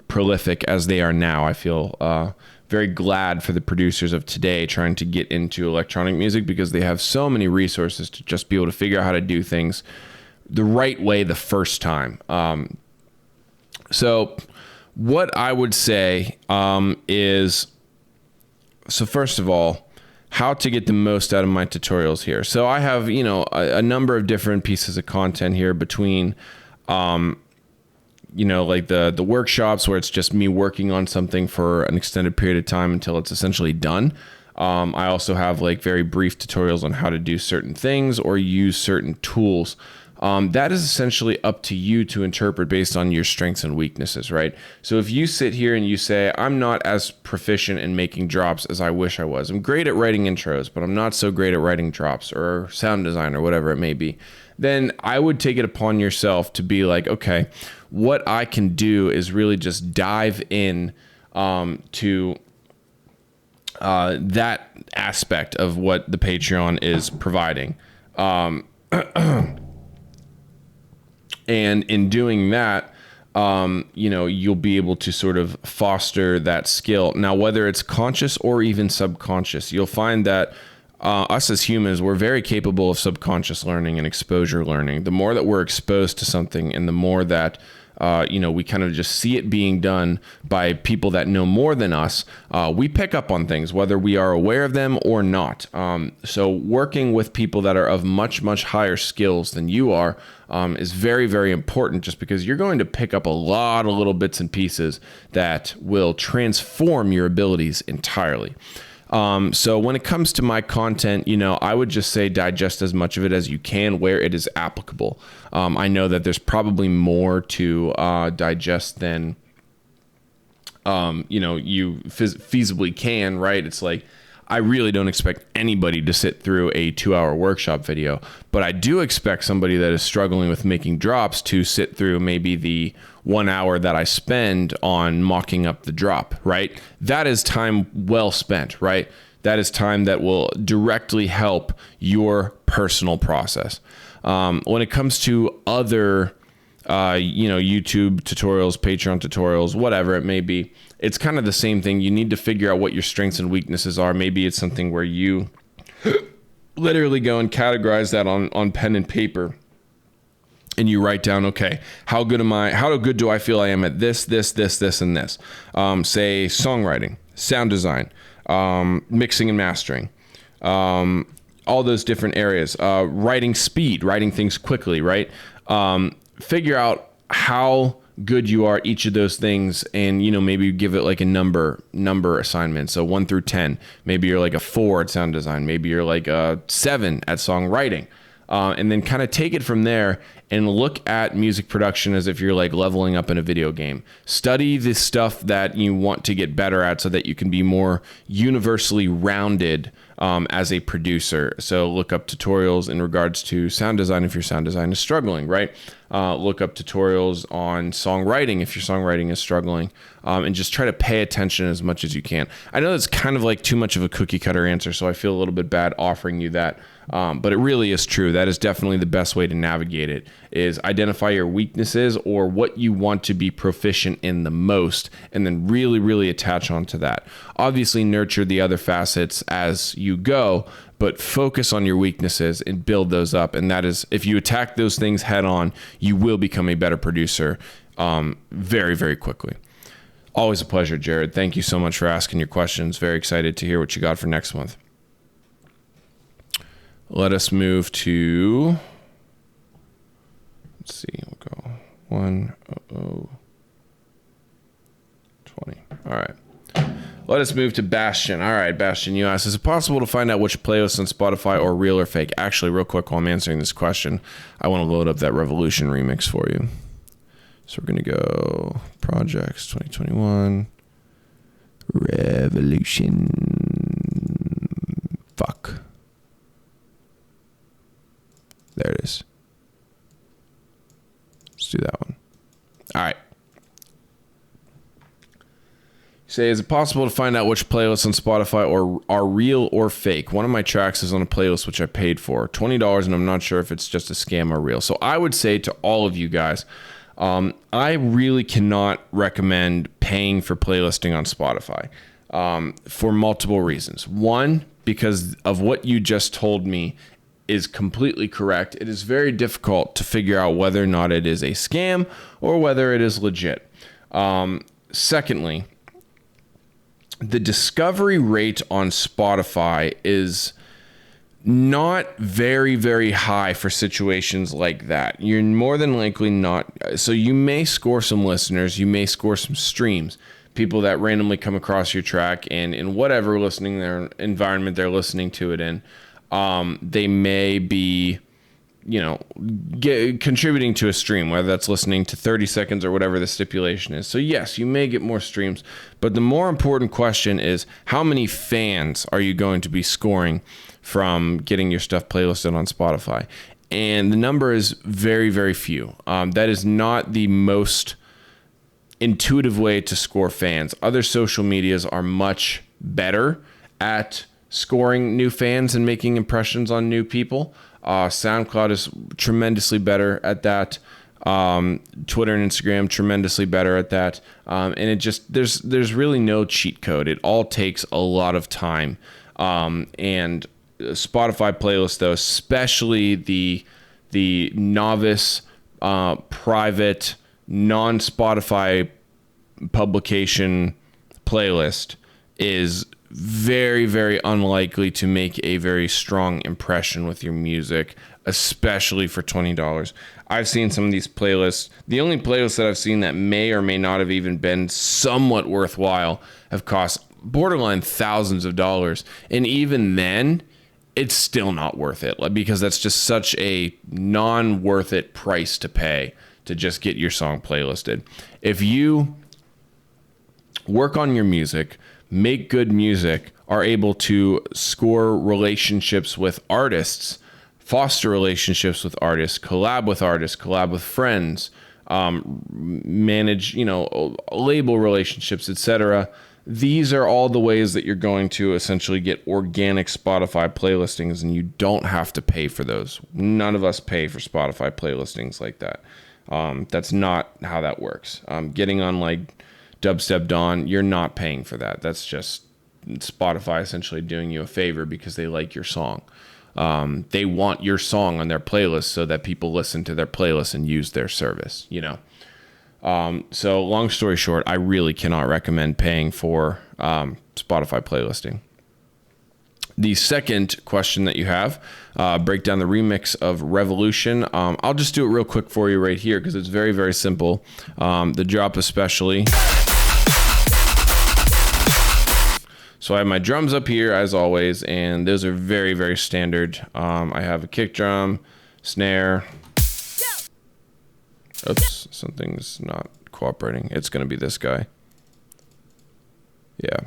S1: prolific as they are now. I feel very glad for the producers of today trying to get into electronic music, because they have so many resources to just be able to figure out how to do things the right way the first time. So what I would say is, so first of all, how to get the most out of my tutorials here. So I have, a number of different pieces of content here between, like the workshops where it's just me working on something for an extended period of time until it's essentially done. I also have like very brief tutorials on how to do certain things or use certain tools. That is essentially up to you to interpret based on your strengths and weaknesses, right? So if you sit here and you say, I'm not as proficient in making drops as I wish I was. I'm great at writing intros, but I'm not so great at writing drops or sound design or whatever it may be. Then I would take it upon yourself to be like, okay, what I can do is really just dive in to that aspect of what the Patreon is providing. And in doing that, you'll be able to sort of foster that skill. Now, whether it's conscious or even subconscious, you'll find that us as humans, we're very capable of subconscious learning and exposure learning. The more that we're exposed to something and the more that we kind of just see it being done by people that know more than us, we pick up on things, whether we are aware of them or not. So working with people that are of much, much higher skills than you are is very, very important, just because you're going to pick up a lot of little bits and pieces that will transform your abilities entirely. So when it comes to my content, I would just say digest as much of it as you can where it is applicable. I know that there's probably more to digest than, you feasibly can, right? It's like, I really don't expect anybody to sit through a 2-hour workshop video, but I do expect somebody that is struggling with making drops to sit through maybe the 1 hour that I spend on mocking up the drop, right? That is time well spent, right? That is time that will directly help your personal process. When it comes to other, YouTube tutorials, Patreon tutorials, whatever it may be, it's kind of the same thing. You need to figure out what your strengths and weaknesses are. Maybe it's something where you literally go and categorize that on pen and paper, and you write down, okay, how good do I feel I am at this, and this? Say songwriting, sound design, mixing and mastering, all those different areas, writing speed, writing things quickly, right? Figure out how good you are at each of those things, and maybe give it like a number assignment. So 1 through 10, maybe you're like a 4 at sound design, maybe you're like a 7 at songwriting, and then kind of take it from there and look at music production as if you're like leveling up in a video game. Study the stuff that you want to get better at so that you can be more universally rounded as a producer. So look up tutorials in regards to sound design if your sound design is struggling, right? Look up tutorials on songwriting if your songwriting is struggling, and just try to pay attention as much as you can. I know that's kind of like too much of a cookie cutter answer, so I feel a little bit bad offering you that, but it really is true. That is definitely the best way to navigate it, is identify your weaknesses or what you want to be proficient in the most, and then really, really attach onto that. Obviously, nurture the other facets as you go, but focus on your weaknesses and build those up. And that is, if you attack those things head on, you will become a better producer very, very quickly. Always a pleasure, Jarrod. Thank you so much for asking your questions. Very excited to hear what you got for next month. Let us move to, let's see, we'll go 10020. All right. Let us move to Bastian. All right, Bastian, you asked, is it possible to find out which playlists on Spotify are real or fake? Actually, real quick, while I'm answering this question, I want to load up that Revolution remix for you. So we're going to go Projects 2021, Revolution, fuck. There it is. Let's do that one. All right. Say, is it possible to find out which playlists on Spotify are real or fake? One of my tracks is on a playlist which I paid for $20, and I'm not sure if it's just a scam or real. So I would say to all of you guys, I really cannot recommend paying for playlisting on Spotify for multiple reasons. One, because of what you just told me is completely correct. It is very difficult to figure out whether or not it is a scam or whether it is legit. Secondly, the discovery rate on Spotify is not very, very high for situations like that. You're more than likely not. So you may score some listeners, you may score some streams, people that randomly come across your track and in whatever listening their environment they're listening to it in, they may be, contributing to a stream, whether that's listening to 30 seconds or whatever the stipulation is. So yes, you may get more streams, but the more important question is how many fans are you going to be scoring from getting your stuff playlisted on Spotify? And the number is very, very few. That is not the most intuitive way to score fans. Other social medias are much better at scoring new fans and making impressions on new people. SoundCloud is tremendously better at that. Twitter and Instagram tremendously better at that. And it just there's really no cheat code. It all takes a lot of time. And Spotify playlists, though, especially the novice, private, non-Spotify publication playlist, is very, very unlikely to make a very strong impression with your music, especially for $20. I've seen some of these playlists. The only playlists that I've seen that may or may not have even been somewhat worthwhile have cost borderline thousands of dollars. And even then, it's still not worth it, because that's just such a non-worth it price to pay to just get your song playlisted. If you work on your music, make good music, are able to score relationships with artists, foster relationships with artists, collab with friends, manage, label relationships, etc. These are all the ways that you're going to essentially get organic Spotify playlistings, and you don't have to pay for those. None of us pay for Spotify playlistings like that. That's not how that works. Getting on like Dubstep Dawn, you're not paying for that. That's just Spotify essentially doing you a favor because they like your song. They want your song on their playlist so that people listen to their playlist and use their service, So long story short, I really cannot recommend paying for Spotify playlisting. The second question that you have, break down the remix of Revolution. I'll just do it real quick for you right here because it's very, very simple. The drop especially. So I have my drums up here as always, and those are very, very standard. I have a kick drum, snare. Oops, something's not cooperating. It's going to be this guy. Yeah.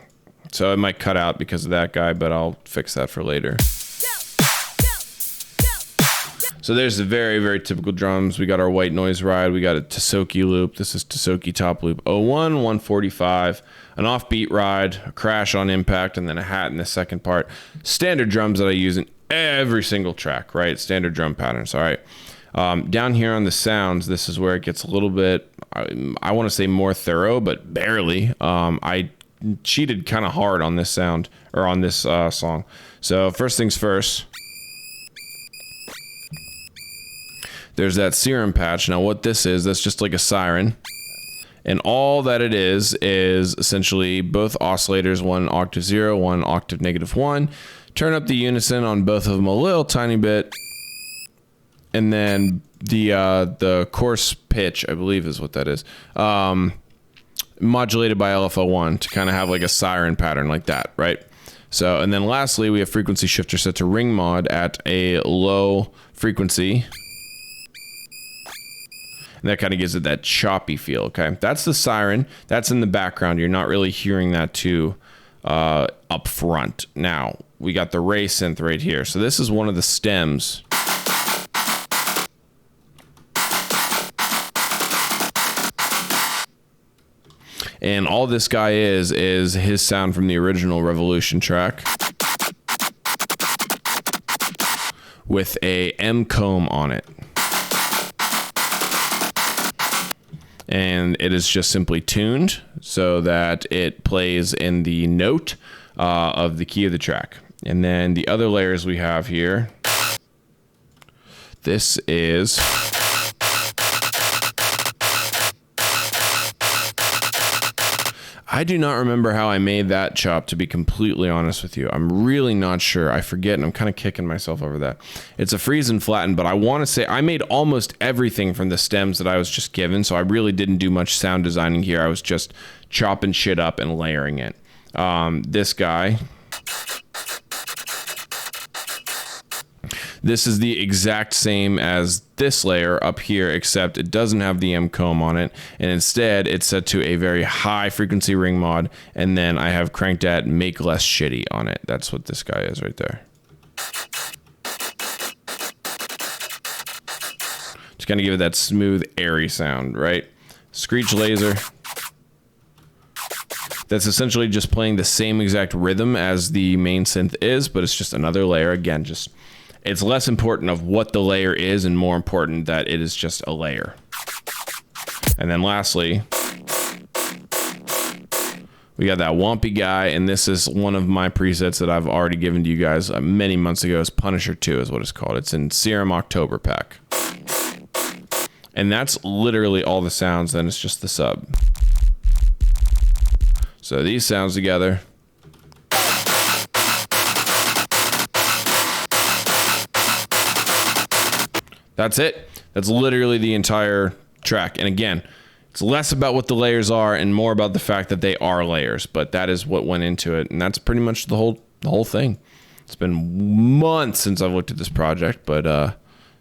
S1: So it might cut out because of that guy, but I'll fix that for later. So there's the very, very typical drums. We got our white noise ride. We got a Tasoki loop. This is Tasoki top loop 01, 145, an offbeat ride, a crash on impact, and then a hat in the second part. Standard drums that I use in every single track, right? Standard drum patterns, all right? Down here on the sounds, this is where it gets a little bit, I want to say more thorough, but barely. I cheated kind of hard on this sound, or on this song. So first things first, there's that serum patch. Now what this is, that's just like a siren. And all that it is essentially both oscillators, one octave 0, one octave -1. Turn up the unison on both of them a little tiny bit. And then the coarse pitch, I believe is what that is, modulated by LFO1 to kind of have like a siren pattern like that, right? So, and then lastly, we have frequency shifter set to ring mod at a low frequency. And that kind of gives it that choppy feel, okay? That's the siren. That's in the background. You're not really hearing that too up front. Now, we got the Ray synth right here. So this is one of the stems. And all this guy is his sound from the original Revolution track with a M comb on it. And it is just simply tuned so that it plays in the note of the key of the track. And then the other layers we have here, this is I do not remember how I made that chop, to be completely honest with you. I'm really not sure. I forget, and I'm kind of kicking myself over that. It's a freeze and flatten, but I want to say I made almost everything from the stems that I was just given, so I really didn't do much sound designing here. I was just chopping shit up and layering it. This guy. This is the exact same as this layer up here, except it doesn't have the M comb on it, and instead it's set to a very high frequency ring mod, and then I have cranked at make less shitty on it. That's what this guy is right there. Just gonna give it that smooth, airy sound, right? Screech laser. That's essentially just playing the same exact rhythm as the main synth is, but it's just another layer. Again, just it's less important of what the layer is and more important that it is just a layer. And then lastly, we got that Wompy guy, and this is one of my presets that I've already given to you guys many months ago. It's Punisher 2 is what it's called. It's in Serum October pack. And that's literally all the sounds, then it's just the sub. So these sounds together. That's it. That's literally the entire track. And again, it's less about what the layers are and more about the fact that they are layers, but that is what went into it. And that's pretty much the whole thing. It's been months since I've looked at this project, but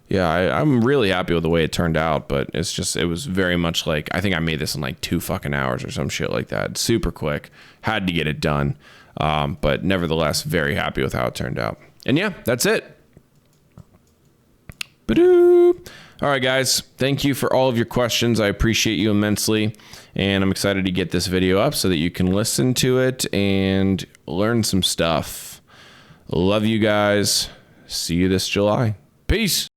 S1: yeah, I'm really happy with the way it turned out, but it's just, it was very much like, I think I made this in like 2 fucking hours or some shit like that. Super quick. Had to get it done. But nevertheless, very happy with how it turned out. And yeah, that's it. Ba-doop. All right, guys. Thank you for all of your questions. I appreciate you immensely. And I'm excited to get this video up so that you can listen to it and learn some stuff. Love you guys. See you this July. Peace.